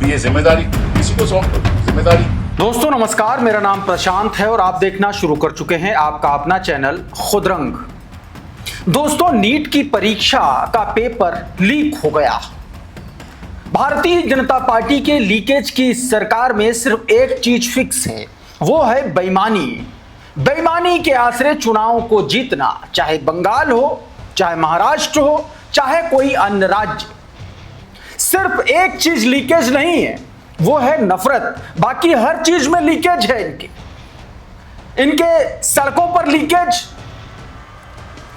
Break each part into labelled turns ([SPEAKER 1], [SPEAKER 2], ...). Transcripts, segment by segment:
[SPEAKER 1] ये जिम्मेदारी किसी को सौंप दो, जिम्मेदारी।
[SPEAKER 2] दोस्तों नमस्कार, मेरा नाम प्रशांत है और आप देखना शुरू कर चुके हैं आपका अपना चैनल खुदरंग। दोस्तों, नीट की परीक्षा का पेपर लीक हो गया। भारतीय जनता पार्टी के लीकेज की सरकार में सिर्फ एक चीज फिक्स है, वो है बेईमानी। बेईमानी के आश्रय चुनाव को जीतना, चाहे बंगाल हो, चाहे महाराष्ट्र हो, चाहे कोई अन्य राज्य। सिर्फ एक चीज लीकेज नहीं है, वो है नफरत। बाकी हर चीज में लीकेज है। इनके सड़कों पर लीकेज।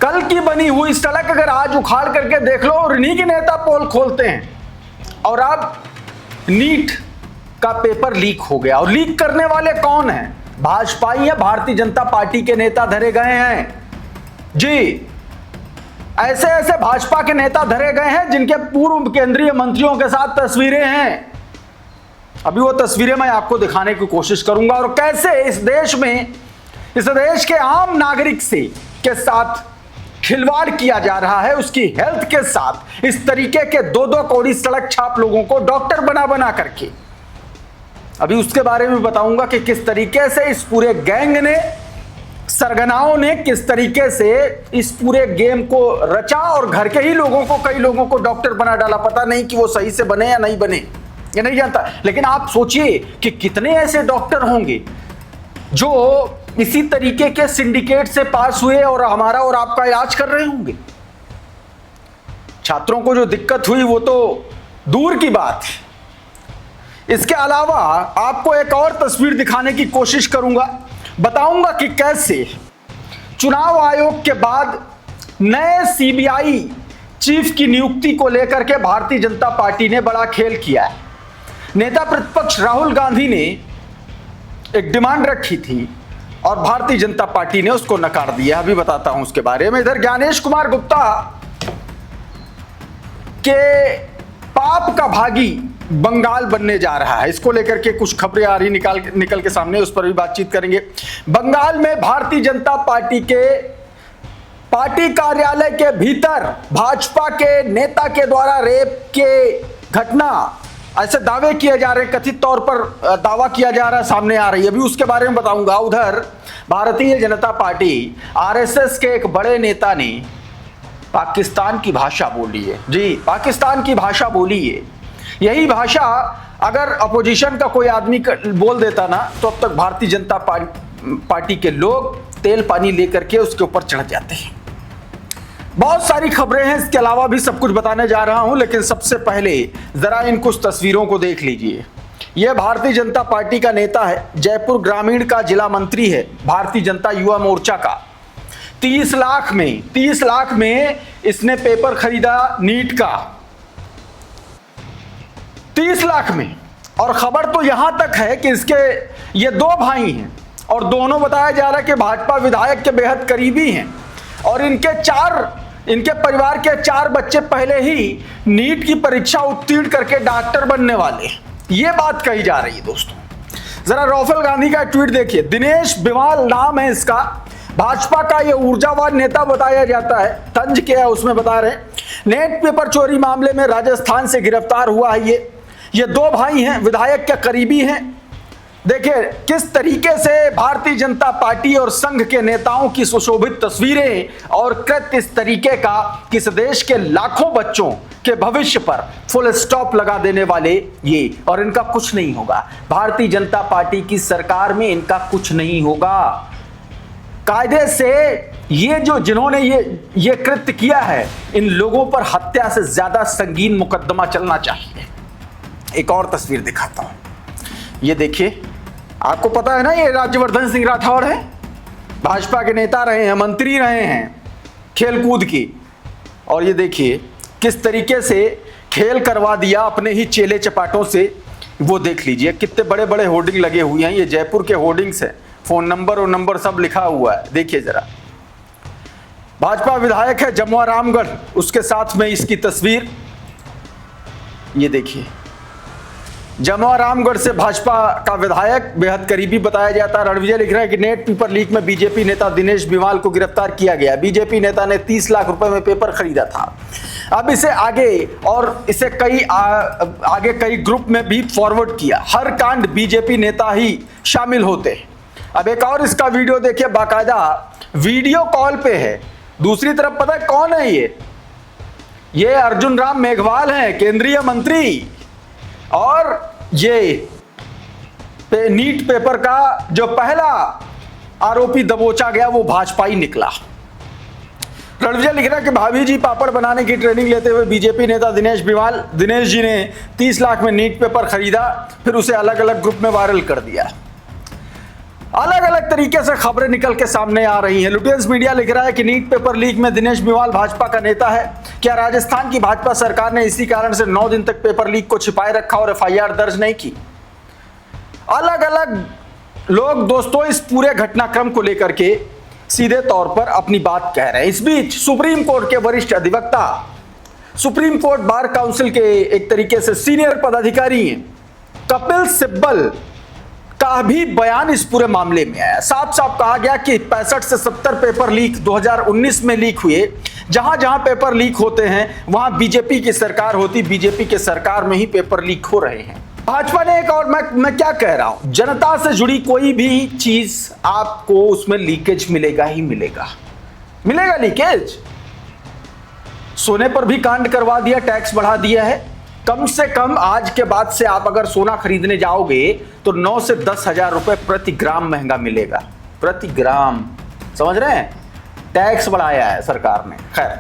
[SPEAKER 2] कल की बनी हुई सड़क अगर आज उखाड़ करके देख लो और इन्हीं के नेता पोल खोलते हैं। और अब नीट का पेपर लीक हो गया। और लीक करने वाले कौन हैं? भाजपा या भारतीय जनता पार्टी के नेता धरे गए हैं। जी, ऐसे ऐसे भाजपा के नेता धरे गए हैं जिनके पूर्व केंद्रीय मंत्रियों के साथ तस्वीरें हैं। अभी वो तस्वीरें मैं आपको दिखाने की कोशिश करूंगा और कैसे इस देश में, इस देश के आम नागरिक से के साथ खिलवाड़ किया जा रहा है, उसकी हेल्थ के साथ। इस तरीके के दो दो कौड़ी सड़क छाप लोगों को डॉक्टर बना बना करके अभी उसके बारे में बताऊंगा कि किस तरीके से इस पूरे गैंग ने, सरगनाओं ने किस तरीके से इस पूरे गेम को रचा और घर के ही लोगों को, कई लोगों को डॉक्टर बना डाला। पता नहीं कि वो सही से बने या नहीं बने, ये नहीं जानता। लेकिन आप सोचिए कि कितने ऐसे डॉक्टर होंगे जो इसी तरीके के सिंडिकेट से पास हुए और हमारा और आपका इलाज कर रहे होंगे। छात्रों को जो दिक्कत हुई वो तो दूर की बात है। इसके अलावा आपको एक और तस्वीर दिखाने की कोशिश करूंगा, बताऊंगा कि कैसे चुनाव आयोग के बाद नए सीबीआई चीफ की नियुक्ति को लेकर के भारतीय जनता पार्टी ने बड़ा खेल किया है। नेता प्रतिपक्ष राहुल गांधी ने एक डिमांड रखी थी और भारतीय जनता पार्टी ने उसको नकार दिया। अभी बताता हूं उसके बारे में। इधर ज्ञानेश कुमार गुप्ता के पाप का भागी बंगाल बनने जा रहा है, इसको लेकर के कुछ खबरें आ रही निकल के सामने, उस पर भी बातचीत करेंगे। बंगाल में भारतीय जनता पार्टी के पार्टी कार्यालय के भीतर भाजपा के नेता के द्वारा रेप के घटना, ऐसे दावे किए जा रहे, कथित तौर पर दावा किया जा रहा है, सामने आ रही है। अभी उसके बारे में बताऊंगा। उधर भारतीय जनता पार्टी आरएसएस के एक बड़े नेता ने पाकिस्तान की भाषा बोली है। जी, पाकिस्तान की भाषा बोली है। यही भाषा अगर अपोजिशन का कोई आदमी बोल देता ना, तो अब तक भारतीय जनता पार्टी के लोग तेल पानी लेकर के उसके ऊपर चढ़ जाते हैं। बहुत सारी खबरें हैं, इसके अलावा भी सब कुछ बताने जा रहा हूं। लेकिन सबसे पहले जरा इन कुछ तस्वीरों को देख लीजिए। यह भारतीय जनता पार्टी का नेता है, जयपुर ग्रामीण का जिला मंत्री है, भारतीय जनता युवा मोर्चा का। 30 लाख में इसने पेपर खरीदा नीट का, 30 लाख में। और खबर तो यहां तक है कि इसके ये दो भाई हैं और दोनों बताया जा रहा है कि भाजपा विधायक के बेहद करीबी हैं। और इनके परिवार के 4 बच्चे पहले ही नीट की परीक्षा उत्तीर्ण करके डॉक्टर बनने वाले, ये बात कही जा रही है। दोस्तों जरा राहुल गांधी का ट्वीट देखिए। दिनेश बिवाल नाम है इसका, भाजपा का ये ऊर्जावान नेता बताया जाता है। तंज क्या है उसमें बता रहे हैं। नेट पेपर चोरी मामले में राजस्थान से गिरफ्तार हुआ है ये दो भाई हैं, विधायक के करीबी हैं। देखिए किस तरीके से भारतीय जनता पार्टी और संघ के नेताओं की सुशोभित तस्वीरें और कृत्य इस तरीके का किस देश के लाखों बच्चों के भविष्य पर फुल स्टॉप लगा देने वाले ये। और इनका कुछ नहीं होगा, भारतीय जनता पार्टी की सरकार में इनका कुछ नहीं होगा। कायदे से ये जो जिन्होंने ये कृत्य किया है, इन लोगों पर हत्या से ज्यादा संगीन मुकदमा चलना चाहिए। एक और तस्वीर दिखाता हूं, ये देखिए। आपको पता है ना, ये राज्यवर्धन सिंह राठौड़ है, भाजपा के नेता रहे हैं, मंत्री रहे हैं खेलकूद की। और ये देखिए किस तरीके से खेल करवा दिया अपने ही चेले चपाटों से। वो देख लीजिए कितने बड़े बड़े होर्डिंग लगे हुए हैं, ये जयपुर के होर्डिंग्स हैं, फोन नंबर और नंबर सब लिखा हुआ है। देखिए जरा, भाजपा विधायक है जमुआ रामगढ़, उसके साथ में इसकी तस्वीर, ये देखिए। जमवारामगढ़ से भाजपा का विधायक बेहद करीबी बताया जाता है। रणविजय लिख रहा है कि नेट पेपर लीक में बीजेपी नेता दिनेश बिवाल को गिरफ्तार किया गया। बीजेपी नेता ने 30 लाख रुपए में पेपर खरीदा था। अब इसे इसे आगे कई ग्रुप में भी फॉरवर्ड किया। हर कांड बीजेपी नेता ही शामिल होते हैं। अब एक और इसका वीडियो देखिए, बाकायदा वीडियो कॉल पे है। दूसरी तरफ पता है कौन है ये अर्जुन राम मेघवाल हैं, केंद्रीय मंत्री। और ये नीट पेपर का जो पहला आरोपी दबोचा गया वो भाजपा ही निकला। रणविजय लिख रहा है कि भाभी जी पापड़ बनाने की ट्रेनिंग लेते हुए बीजेपी नेता दिनेश जी ने 30 लाख में नीट पेपर खरीदा, फिर उसे अलग अलग ग्रुप में वायरल कर दिया। अलग अलग तरीके से खबरें निकल के सामने आ रही हैं। लुटेंस मीडिया लिख रहा है कि नीट पेपर लीक में दिनेश बिवाल भाजपा का नेता है। क्या राजस्थान की भाजपा सरकार ने इसी कारण से 9 दिन तक पेपर लीक को छिपाए रखा और एफआईआर दर्ज नहीं की? अलग अलग लोग दोस्तों इस पूरे घटनाक्रम को लेकर के सीधे तौर पर अपनी बात कह रहे हैं। इस बीच सुप्रीम कोर्ट के वरिष्ठ अधिवक्ता, सुप्रीम कोर्ट बार काउंसिल के एक तरीके से सीनियर पदाधिकारी हैं, कपिल सिब्बल का भी बयान इस पूरे मामले में आया। साफ साफ कहा गया कि 65 से 70 पेपर लीक 2019 में लीक हुए। जहां जहां पेपर लीक होते हैं वहां बीजेपी की सरकार होती, बीजेपी के सरकार में ही पेपर लीक हो रहे हैं। भाजपा ने एक और मैं क्या कह रहा हूं, जनता से जुड़ी कोई भी चीज आपको उसमें लीकेज मिलेगा ही मिलेगा लीकेज। सोने पर भी कांड करवा दिया, टैक्स बढ़ा दिया है। कम से कम आज के बाद से आप अगर सोना खरीदने जाओगे तो 9 से 10 हजार रुपए प्रति ग्राम महंगा मिलेगा, प्रति ग्राम। समझ रहे हैं? टैक्स बढ़ाया है सरकार ने। खैर,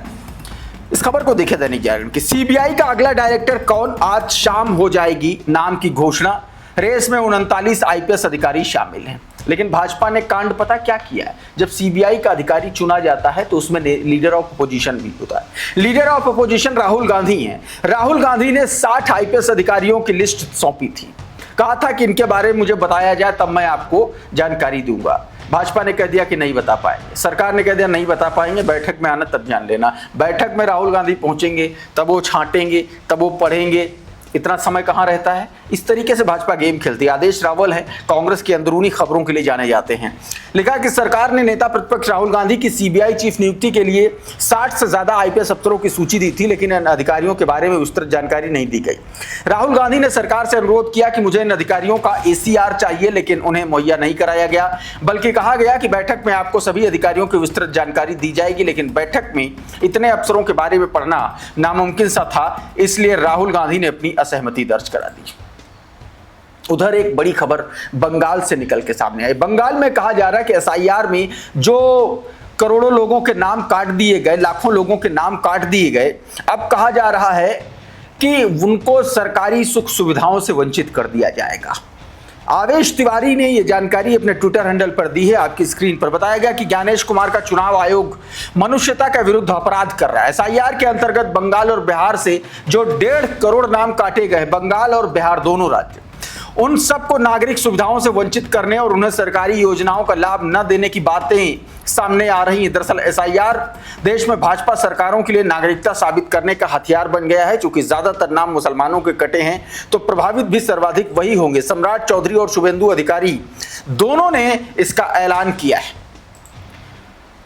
[SPEAKER 2] इस खबर को देखे दैनिक जागरण की। सीबीआई का अगला डायरेक्टर कौन, आज शाम हो जाएगी नाम की घोषणा। रेस में 39 आईपीएस अधिकारी शामिल हैं। लेकिन भाजपा ने कांड पता क्या किया है, जब सीबीआई का अधिकारी चुना जाता है तो उसमें लीडर ऑफ अपोजिशन भी होता है। Leader of opposition Rahul Gandhi हैं। राहुल गांधी ने 60 आईपीएस अधिकारियों की लिस्ट सौंपी थी। कहा था कि इनके बारे में मुझे बताया जाए तब मैं आपको जानकारी दूंगा। भाजपा ने कह दिया कि नहीं बता पाएंगे, सरकार ने कह दिया नहीं बता पाएंगे, बैठक में आना तब जान लेना। बैठक में राहुल गांधी पहुंचेंगे, तब वो छांटेंगे, तब वो पढ़ेंगे। इतना समय कहां रहता है? इस तरीके से भाजपा गेम खेलती है। आदेश रावल है, कांग्रेस की अंदरूनी खबरों के लिए जाने जाते हैं। लिखा कि सरकार ने नेता प्रतिपक्ष राहुल गांधी की सीबीआई चीफ नियुक्ति के लिए 60 से ज्यादा आईपीएस अफसरों की सूची दी थी, लेकिन इन अधिकारियों के बारे में विस्तृत जानकारी नहीं दी गई। राहुल गांधी ने सरकार से अनुरोध किया कि मुझे इन अधिकारियों का एसीआर चाहिए, लेकिन उन्हें मुहैया नहीं कराया गया। बल्कि कहा गया कि बैठक में आपको सभी अधिकारियों की विस्तृत जानकारी दी जाएगी, लेकिन बैठक में इतने अफसरों के बारे में पढ़ना नामुमकिन सा था, इसलिए राहुल गांधी ने अपनी असहमति दर्ज करा दी। उधर एक बड़ी खबर बंगाल से निकल के सामने आई। बंगाल में कहा जा रहा है कि एसआईआर में जो करोड़ों लोगों के नाम काट दिए गए, लाखों लोगों के नाम काट दिए गए, अब कहा जा रहा है कि उनको सरकारी सुख सुविधाओं से वंचित कर दिया जाएगा। आवेश तिवारी ने यह जानकारी अपने ट्विटर हैंडल पर दी है। आपकी स्क्रीन पर बताया गया कि ज्ञानेश कुमार का चुनाव आयोग मनुष्यता के विरुद्ध अपराध कर रहा है। एसआईआर के अंतर्गत बंगाल और बिहार से जो 1.5 करोड़ नाम काटे गए, बंगाल और बिहार दोनों राज्य, उन सबको नागरिक सुविधाओं से वंचित करने और उन्हें सरकारी योजनाओं का लाभ न देने की बातें सामने आ रही हैं। दरअसल एसआईआर देश में भाजपा सरकारों के लिए नागरिकता साबित करने का हथियार बन गया है। चूंकि ज्यादातर नाम मुसलमानों के कटे हैं तो प्रभावित भी सर्वाधिक वही होंगे। सम्राट चौधरी और शुभेंदु अधिकारी दोनों ने इसका ऐलान किया है।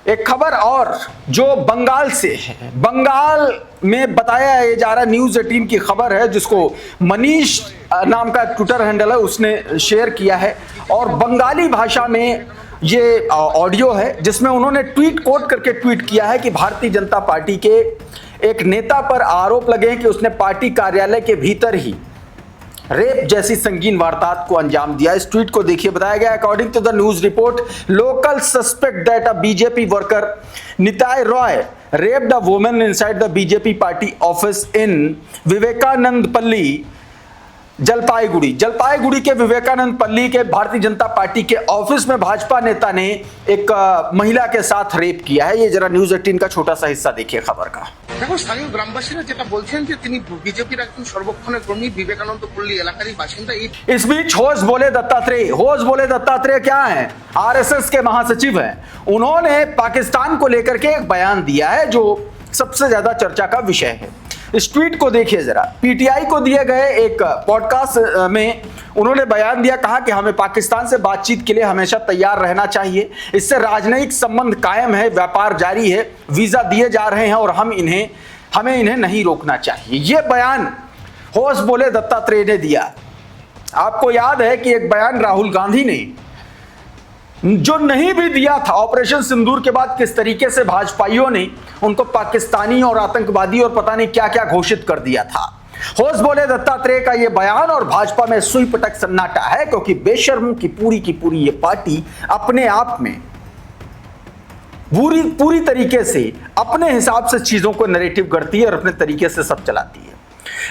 [SPEAKER 2] एक खबर और जो बंगाल से है, बंगाल में बताया जा रहा, न्यूज 18 की खबर है जिसको मनीष नाम का ट्विटर हैंडल है उसने शेयर किया है, और बंगाली भाषा में ये ऑडियो है जिसमें उन्होंने ट्वीट कोट करके ट्वीट किया है कि भारतीय जनता पार्टी के एक नेता पर आरोप लगे हैं कि उसने पार्टी कार्यालय के भीतर ही रेप जैसी संगीन वारदात को अंजाम दिया। इस ट्वीट को देखिए, बताया गया according to the news report local suspect that a BJP worker Nitai Roy raped a woman inside the BJP party office in Vivekananda Jalpaiguri के विवेकानंद पल्ली के भारतीय जनता पार्टी के ऑफिस में भाजपा नेता ने एक महिला के साथ रेप किया है। ये जरा न्यूज 18 का छोटा सा हिस्सा देखिए खबर का।
[SPEAKER 3] দেখো স্থানীয় গ্রামবাসীরা যেটা বলছেন যে তিনি বিজেপির একজন সর্বক্ষণের কর্মী, বিবেকানন্দ পল্লী এলাকারই বাসিন্দা।
[SPEAKER 2] इस बीच होश बोले दत्तात्रेय क्या हैं? आरएसएस के महासचिव हैं। उन्होंने पाकिस्तान को लेकर के एक बयान दिया है जो सबसे ज्यादा चर्चा का विषय है। इस ट्वीट को देखिए जरा। पीटीआई को दिए गए एक पॉडकास्ट में उन्होंने बयान दिया, कहा कि हमें पाकिस्तान से बातचीत के लिए हमेशा तैयार रहना चाहिए, इससे राजनयिक संबंध कायम है, व्यापार जारी है, वीजा दिए जा रहे हैं और हमें इन्हें नहीं रोकना चाहिए। यह बयान होश बोले दत्तात्रेय ने दिया। आपको याद है कि एक बयान राहुल गांधी ने जो नहीं भी दिया था ऑपरेशन सिंदूर के बाद, किस तरीके से भाजपाइयों ने उनको पाकिस्तानी और आतंकवादी और पता नहीं क्या क्या घोषित कर दिया था। होश बोले दत्तात्रेय का यह बयान और भाजपा में सुई पटक सन्नाटा है, क्योंकि बेशर्मों की पूरी ये पार्टी अपने आप में पूरी तरीके से अपने हिसाब से चीजों को नैरेटिव करती है और अपने तरीके से सब चलाती है।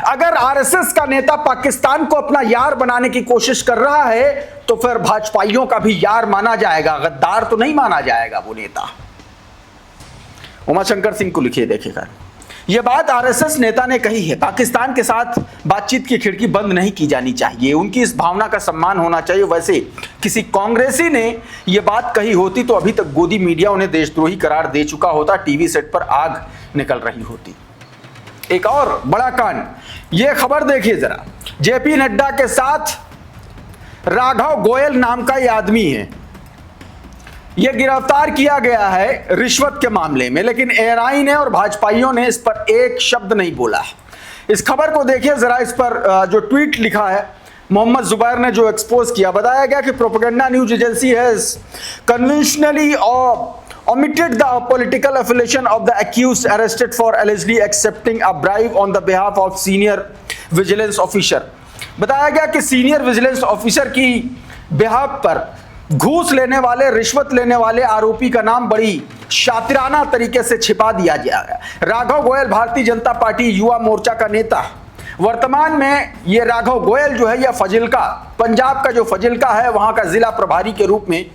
[SPEAKER 2] अगर आरएसएस का नेता पाकिस्तान को अपना यार बनाने की कोशिश कर रहा है तो फिर भाजपाइयों का भी यार माना जाएगा, गद्दार तो नहीं माना जाएगा वो नेता। उमाशंकर सिंह को लिखिए, देखिएगा यह बात आरएसएस नेता ने कही है। पाकिस्तान के साथ बातचीत की खिड़की बंद नहीं की जानी चाहिए, उनकी इस भावना का सम्मान होना चाहिए। वैसे किसी कांग्रेसी ने यह बात कही होती तो अभी तक गोदी मीडिया उन्हें देशद्रोही करार दे चुका होता, टीवी सेट पर आग निकल रही होती। एक और बड़ा कांड, यह खबर देखिए जरा। जेपी नड्डा के साथ राघव गोयल नाम का यह आदमी है, यह गिरफ्तार किया गया है रिश्वत के मामले में, लेकिन एएनआई ने और भाजपाइयों ने इस पर एक शब्द नहीं बोला। इस खबर को देखिए जरा। इस पर जो ट्वीट लिखा है मोहम्मद जुबैर ने, जो एक्सपोज किया, बताया गया कि propaganda news agency has conventionally omitted the political affiliation of the accused arrested for allegedly accepting a bribe on the behalf of senior vigilance officer। बताया गया कि सीनियर विजिलेंस ऑफिसर की बिहाफ पर घूस लेने वाले, रिश्वत लेने वाले आरोपी का नाम बड़ी शातिराना तरीके से छिपा दिया गया है। राघव गोयल भारतीय जनता पार्टी युवा मोर्चा का नेता, वर्तमान में ये राघव गोयल जो है यह फजिल्का, पंजाब का जो फजिल्का है वहां का जिला प्रभारी के रूप में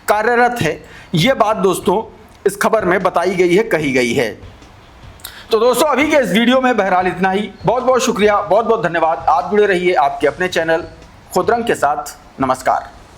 [SPEAKER 2] कार्यरत है। यह बात दोस्तों इस खबर में बताई गई है, कही गई है। तो दोस्तों अभी के इस वीडियो में बहरहाल इतना ही। बहुत बहुत शुक्रिया, बहुत बहुत धन्यवाद। आप जुड़े रहिए आपके अपने चैनल खुदरंग के साथ। नमस्कार।